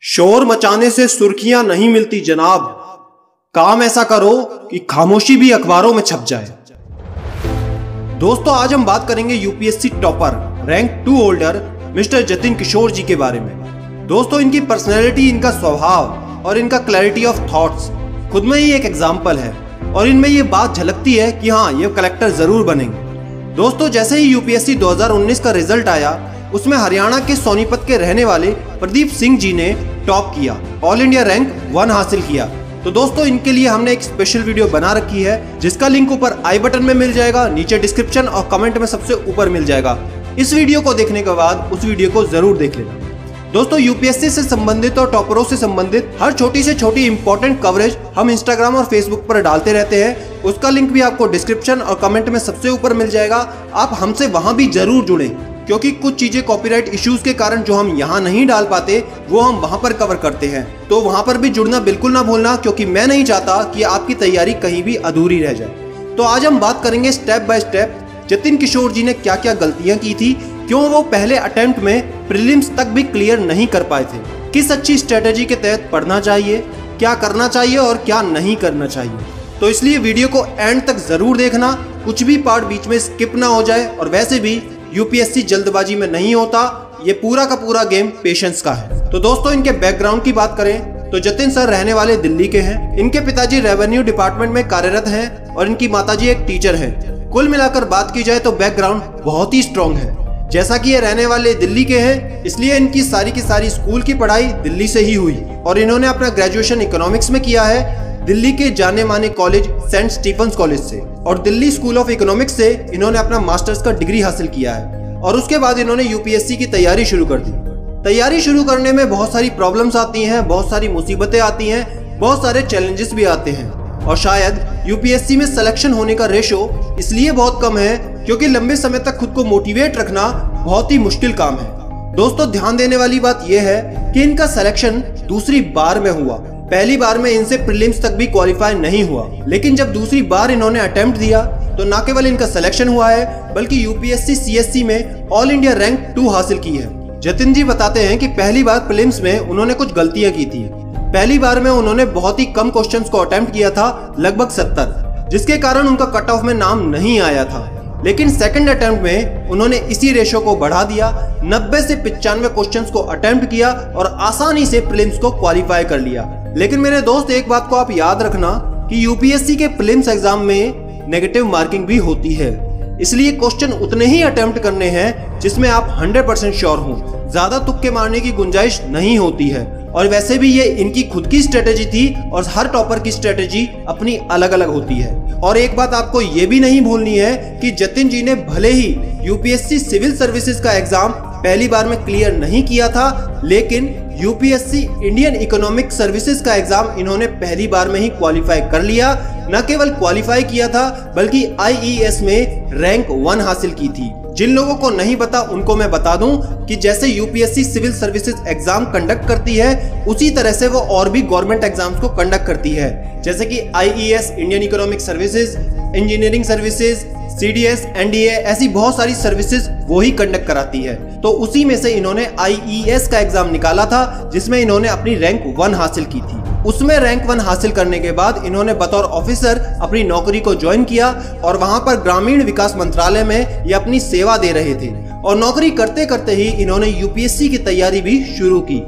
शोर मचाने से सुर्खियां नहीं मिलती जनाब, काम ऐसा करो कि खामोशी भी अखबारों में छप जाए। दोस्तों, आज हम बात करेंगे UPSC topper rank 2 holder mister Jatin Kishore ji के बारे में। दोस्तों, इनकी पर्सनैलिटी, इनका स्वभाव और इनका क्लैरिटी ऑफ थॉट्स खुद में ही एक एग्जाम्पल है और इनमें ये बात झलकती है कि हाँ, ये कलेक्टर जरूर बनेंगे। दोस्तों, जैसे ही यूपीएससी 2019 का रिजल्ट आया, उसमें हरियाणा के सोनीपत के रहने वाले प्रदीप सिंह जी ने टॉप किया, ऑल इंडिया रैंक 1 हासिल किया। तो दोस्तों, इनके लिए हमने एक स्पेशल वीडियो बना रखी है, जिसका लिंक ऊपर आई बटन में मिल जाएगा, नीचे डिस्क्रिप्शन और कमेंट में सबसे ऊपर मिल जाएगा। इस वीडियो को देखने के बाद उस वीडियो को जरूर देख लेना। दोस्तों, यूपीएससी से संबंधित और टॉपरों से संबंधित हर छोटी से छोटी इंपॉर्टेंट कवरेज हम इंस्टाग्राम और फेसबुक पर डालते रहते हैं। उसका लिंक भी आपको डिस्क्रिप्शन और कमेंट में सबसे ऊपर मिल जाएगा। आप हमसे वहां भी जरूर जुड़ें, क्योंकि कुछ चीजें कॉपीराइट इश्यूज के कारण जो हम यहाँ नहीं डाल पाते, वो हम वहां पर कवर करते हैं। तो वहां पर भी जुड़ना बिल्कुल ना भूलना, क्योंकि मैं नहीं चाहता कि आपकी तैयारी कहीं भी अधूरी रह जाए। तो आज हम बात करेंगे step by step Jatin Kishore जी ने क्या क्या गलतियां की थी, क्यों वो पहले अटेम्प्ट में प्रीलिम्स तक भी क्लियर नहीं कर पाए थे, किस अच्छी स्ट्रेटेजी के तहत पढ़ना चाहिए, क्या करना चाहिए और क्या नहीं करना चाहिए। तो इसलिए वीडियो को एंड तक जरूर देखना, कुछ भी पार्ट बीच में स्किप ना हो जाए। और वैसे भी यूपीएससी जल्दबाजी में नहीं होता, ये पूरा का पूरा गेम पेशेंस का है। तो दोस्तों, इनके बैकग्राउंड की बात करें तो जतिन सर रहने वाले दिल्ली के हैं। इनके पिताजी रेवेन्यू डिपार्टमेंट में कार्यरत हैं और इनकी माताजी एक टीचर है। कुल मिलाकर बात की जाए तो बैकग्राउंड बहुत ही स्ट्रॉन्ग है। जैसा कि ये रहने वाले दिल्ली के हैं, इसलिए इनकी सारी की सारी स्कूल की पढ़ाई दिल्ली से ही हुई और इन्होंने अपना ग्रेजुएशन इकोनॉमिक्स में किया है दिल्ली के जाने माने कॉलेज सेंट स्टीफेंस कॉलेज से, और दिल्ली स्कूल ऑफ इकोनॉमिक्स से इन्होंने अपना मास्टर्स का डिग्री हासिल किया है। और उसके बाद इन्होंने यूपीएससी की तैयारी शुरू कर दी। तैयारी शुरू करने में बहुत सारी प्रॉब्लम्स आती हैं, बहुत सारी मुसीबतें आती हैं, बहुत सारे चैलेंजेस भी आते हैं। और शायद यूपीएससी में सिलेक्शन होने का रेशो इसलिए बहुत कम है क्योंकि लंबे समय तक खुद को मोटिवेट रखना बहुत ही मुश्किल काम है। दोस्तों, ध्यान देने वाली बात यह है कि इनका सिलेक्शन दूसरी बार में हुआ। पहली बार में इनसे प्रीलिम्स तक भी क्वालिफाई नहीं हुआ, लेकिन जब दूसरी बार इन्होंने अटेम्प्ट दिया तो न केवल इनका सिलेक्शन हुआ है, बल्कि यूपीएससी सीएससी में ऑल इंडिया रैंक 2 हासिल की है। जतिन जी बताते हैं कि पहली बार प्रीलिम्स में उन्होंने कुछ गलतियां की थी। पहली बार में उन्होंने बहुत ही कम क्वेश्चंस को अटेम्प्ट किया था, लगभग 70, जिसके कारण उनका कट ऑफ में नाम नहीं आया था। लेकिन सेकंड अटेम्प्ट में उन्होंने इसी रेशो को बढ़ा दिया, 90 से 95 क्वेश्चंस को अटेम्प्ट किया और आसानी से प्रीलिम्स को क्वालिफाई कर लिया। लेकिन मेरे दोस्त, एक बात को आप याद रखना कि यूपीएससी के प्रीलिम्स एग्जाम में नेगेटिव मार्किंग भी होती है, इसलिए क्वेश्चन उतने ही अटेम्प्ट करने हैं जिसमें आप 100% श्योर हो। ज्यादा तुक्के मारने की गुंजाइश नहीं होती है। और वैसे भी ये इनकी खुद की स्ट्रेटेजी थी और हर टॉपर की स्ट्रेटेजी अपनी अलग अलग होती है। और एक बात आपको ये भी नहीं भूलनी है कि जतिन जी ने भले ही यूपीएससी सिविल सर्विसेज का एग्जाम पहली बार में क्लियर नहीं किया था, लेकिन यूपीएससी इंडियन इकोनॉमिक सर्विसेज का एग्जाम इन्होंने पहली बार में ही क्वालिफाई कर लिया। न केवल क्वालिफाई किया था, बल्कि आईईएस में रैंक 1 हासिल की थी। जिन लोगों को नहीं पता उनको मैं बता दूं कि जैसे UPSC civil services exam conduct करती है, उसी तरह से वो और भी गवर्नमेंट एग्जाम्स को कंडक्ट करती है, जैसे कि IES, Indian economic services, engineering services, CDS, NDA, ऐसी बहुत सारी सर्विसेज वो ही कंडक्ट कराती है। तो उसी में से इन्होंने आईईएस का एग्जाम निकाला था, जिसमें इन्होंने अपनी रैंक 1 हासिल की थी। उसमें रैंक 1 हासिल करने के बाद इन्होंने बतौर ऑफिसर अपनी नौकरी को ज्वाइन किया और वहां पर ग्रामीण विकास मंत्रालय में ये अपनी सेवा दे रहे थे। और नौकरी करते करते ही इन्होंने यूपीएससी की तैयारी भी शुरू की।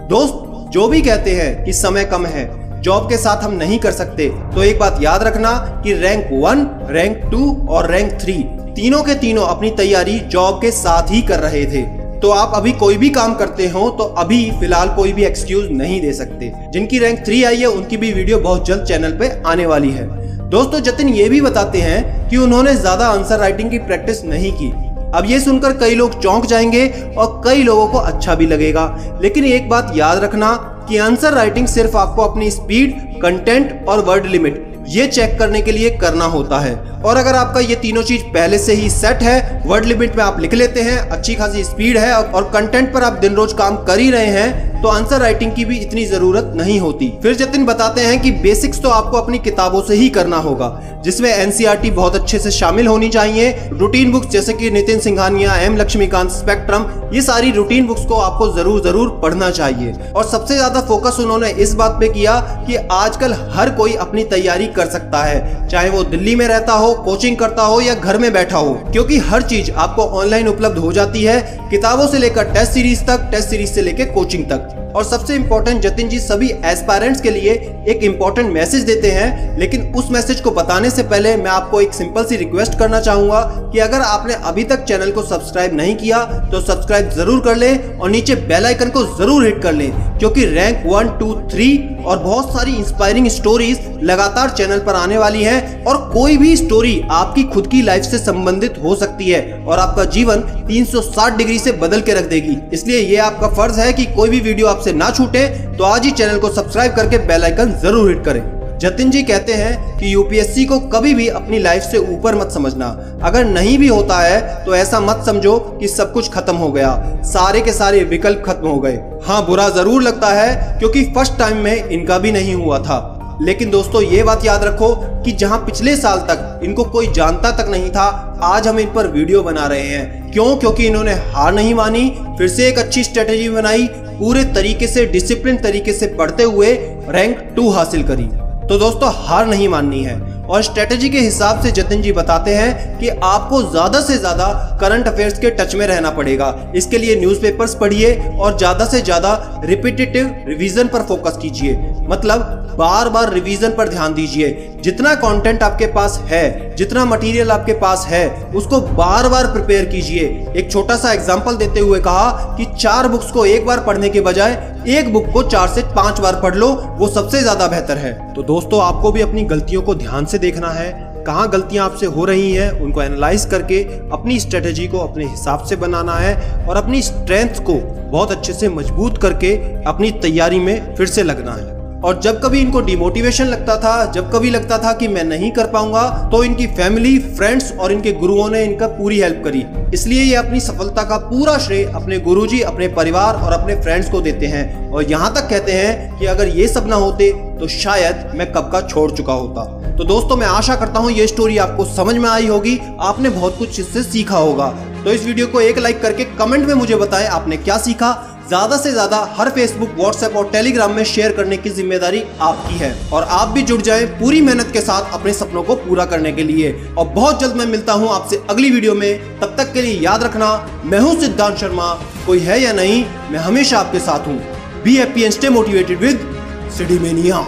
दोस्त, जो भी कहते हैं कि समय कम है, जॉब के साथ हम नहीं कर सकते, तो एक बात याद रखना कि रैंक 1, रैंक 2 और रैंक 3 तीनों के तीनों अपनी तैयारी जॉब के साथ ही कर रहे थे। तो आप अभी कोई भी काम करते हो तो अभी फिलहाल कोई भी एक्सक्यूज नहीं दे सकते। जिनकी रैंक 3 आई है उनकी भी वीडियो बहुत जल्द चैनल पे आने वाली है। दोस्तों, जतिन ये भी बताते हैं कि उन्होंने ज्यादा आंसर राइटिंग की प्रैक्टिस नहीं की। अब ये सुनकर कई लोग चौंक जाएंगे और कई लोगों को अच्छा भी लगेगा, लेकिन एक बात याद रखना कि आंसर राइटिंग सिर्फ आपको अपनी स्पीड, कंटेंट और वर्ड लिमिट ये चेक करने के लिए करना होता है। और अगर आपका ये तीनों चीज पहले से ही सेट है, वर्ड लिमिट में आप लिख लेते हैं, अच्छी खासी स्पीड है और कंटेंट पर आप दिन रोज काम कर ही रहे हैं, तो आंसर राइटिंग की भी इतनी जरूरत नहीं होती। फिर जतिन बताते हैं कि बेसिक्स तो आपको अपनी किताबों से ही करना होगा, जिसमें एनसीईआरटी बहुत अच्छे से शामिल होनी चाहिए। रूटीन बुक्स जैसे कि नितिन सिंघानिया, एम लक्ष्मीकांत, स्पेक्ट्रम, ये सारी रूटीन बुक्स को आपको जरूर पढ़ना चाहिए। और सबसे ज्यादा फोकस उन्होंने इस बात पे किया कि आजकल हर कोई अपनी तैयारी कर सकता है, चाहे वो दिल्ली में रहता हो, कोचिंग करता हो या घर में बैठा हो, क्योंकि हर चीज आपको ऑनलाइन उपलब्ध हो जाती है, किताबों से लेकर टेस्ट सीरीज तक, टेस्ट सीरीज से लेकर कोचिंग तक। और सबसे इंपॉर्टेंट, जतिन जी सभी एस्पायरेंट्स के लिए एक इंपॉर्टेंट मैसेज देते हैं, लेकिन उस मैसेज को बताने से पहले मैं आपको एक सिंपल सी रिक्वेस्ट करना चाहूंगा कि अगर आपने अभी तक चैनल को सब्सक्राइब नहीं किया तो सब्सक्राइब जरूर कर लें और नीचे बेल आइकन को जरूर हिट कर लें, क्योंकि रैंक 1, 2, 3 और बहुत सारी इंस्पायरिंग स्टोरीज लगातार चैनल पर आने वाली हैं और कोई भी स्टोरी आपकी खुद की लाइफ से संबंधित हो सकती है और आपका जीवन 360 डिग्री से बदल के रख देगी। इसलिए ये आपका फर्ज है कि कोई भी वीडियो आपसे ना छूटे, तो आज ही चैनल को सब्सक्राइब करके बेल आइकन जरूर हिट करें। जतिन जी कहते हैं कि यूपीएससी को कभी भी अपनी लाइफ से ऊपर मत समझना। अगर नहीं भी होता है तो ऐसा मत समझो कि सब कुछ खत्म हो गया, सारे के सारे विकल्प खत्म हो गए। हाँ, बुरा जरूर लगता है क्योंकि फर्स्ट टाइम में इनका भी नहीं हुआ था, लेकिन दोस्तों ये बात याद रखो कि जहां पिछले साल तक इनको कोई जानता तक नहीं था, आज हम इन पर वीडियो बना रहे हैं। क्यों? क्योंकि इन्होंने हार नहीं मानी, फिर से एक अच्छी स्ट्रेटेजी बनाई, पूरे तरीके से डिसिप्लिन तरीके से पढ़ते हुए रैंक 2 हासिल करी। तो दोस्तों हार नहीं माननी है। और स्ट्रेटेजी के हिसाब से जतिन जी बताते हैं कि आपको ज्यादा से ज्यादा करंट अफेयर्स के टच में रहना पड़ेगा। इसके लिए न्यूज़पेपर्स पढ़िए और ज्यादा से ज्यादा रिपीटेटिव रिवीजन पर फोकस कीजिए, मतलब बार बार रिवीजन पर ध्यान दीजिए। जितना कंटेंट आपके पास है, जितना मटेरियल आपके पास है, उसको बार बार प्रिपेयर कीजिए। एक छोटा सा एग्जांपल देते हुए कहा कि 4 बुक्स को एक बार पढ़ने के बजाय एक बुक को 4 से 5 बार पढ़ लो, वो सबसे ज्यादा बेहतर है। तो दोस्तों आपको भी अपनी गलतियों को ध्यान से देखना है, कहाँ गलतियां आपसे हो रही हैं उनको एनालाइज करके अपनी स्ट्रेटेजी को अपने हिसाब से बनाना है और अपनी स्ट्रेंथ को बहुत अच्छे से मजबूत करके अपनी तैयारी में फिर से लगना है। और जब कभी इनको डिमोटिवेशन लगता था, जब कभी लगता था कि मैं नहीं कर पाऊंगा, तो इनकी फैमिली, फ्रेंड्स और इनके गुरुओं ने इनका पूरी हेल्प करी। इसलिए ये अपनी सफलता का पूरा श्रेय अपने गुरुजी, अपने परिवार और अपने फ्रेंड्स को देते हैं और यहाँ तक कहते हैं कि अगर ये सब ना होते तो शायद मैं कब का छोड़ चुका होता। तो दोस्तों मैं आशा करता हूँ ये स्टोरी आपको समझ में आई होगी, आपने बहुत कुछ इससे सीखा होगा। तो इस वीडियो को एक लाइक करके कमेंट में मुझे बताएं आपने क्या सीखा। ज्यादा से ज्यादा हर फेसबुक, व्हाट्सएप और टेलीग्राम में शेयर करने की जिम्मेदारी आपकी है और आप भी जुड़ जाएं पूरी मेहनत के साथ अपने सपनों को पूरा करने के लिए। और बहुत जल्द मैं मिलता हूं आपसे अगली वीडियो में। तब तक के लिए याद रखना, मैं हूं सिद्धांत शर्मा, कोई है या नहीं, मैं हमेशा आपके साथ हूं। Be happy and stay motivated with सिडीमेनिया।